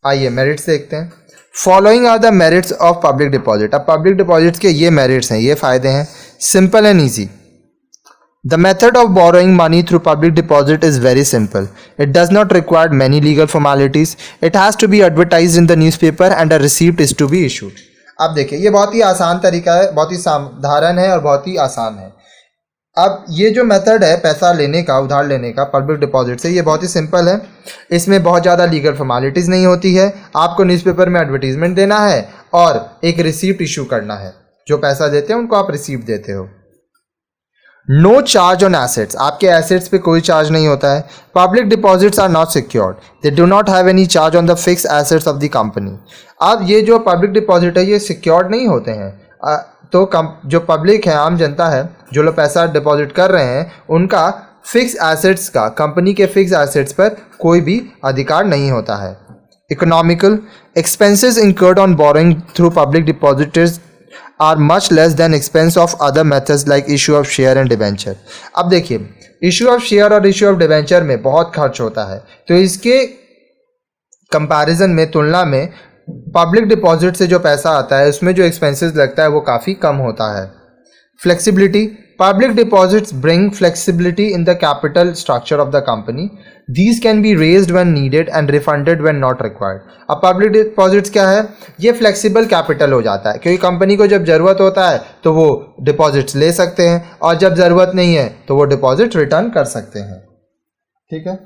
आइए मेरिट्स देखते हैं। Following are the merits of public deposit. अब पब्लिक डिपॉजिट्स के ये मेरिट्स हैं, ये फ़ायदे हैं। Simple and easy. The method of borrowing money through public deposit is very simple. It does not require many legal formalities. It has to be advertised in the newspaper and a receipt is to be issued. अब देखिए ये बहुत ही आसान तरीका है, बहुत ही साधारण है और बहुत ही आसान है। अब ये जो मेथड है पैसा लेने का, उधार लेने का पब्लिक डिपॉजिट से, ये बहुत ही सिंपल है। इसमें बहुत ज़्यादा लीगल फॉर्मेलिटीज़ नहीं होती है। आपको न्यूज़पेपर में एडवर्टीजमेंट देना है और एक रिसीप्ट इशू करना है। जो पैसा देते हैं उनको आप रिसीप्ट देते हो। नो चार्ज ऑन एसेट्स, आपके एसेट्स पे कोई चार्ज नहीं होता है। Public deposits are not secured, they do not have any charge on the fix assets of the company. अब ये जो पब्लिक डिपॉजिट है ये सिक्योर्ड नहीं होते हैं। तो जो पब्लिक है, आम जनता है, जो लोग पैसा डिपॉजिट कर रहे हैं, उनका फिक्स एसेट्स का, कंपनी के फिक्स एसेट्स पर कोई भी अधिकार नहीं होता है। Economical expenses incurred on borrowing through public depositors are much less than expense of other methods like issue of share and debenture. अब देखिए इशू ऑफ शेयर और इशू ऑफ डिबेंचर में बहुत खर्च होता है, तो इसके कंपैरिजन में, तुलना में पब्लिक डिपॉजिट से जो पैसा आता है उसमें जो एक्सपेंसेस लगता है वो काफ़ी कम होता है। Flexibility, public deposits bring flexibility in the capital structure of the company. These can be raised when needed and refunded when not required. अब पब्लिक डिपॉजिट्स क्या है, ये फ्लेक्सिबल कैपिटल हो जाता है, क्योंकि कंपनी को जब ज़रूरत होता है तो वो डिपॉजिट्स ले सकते हैं और जब ज़रूरत नहीं है तो वो डिपॉजिट रिटर्न कर सकते हैं। ठीक है।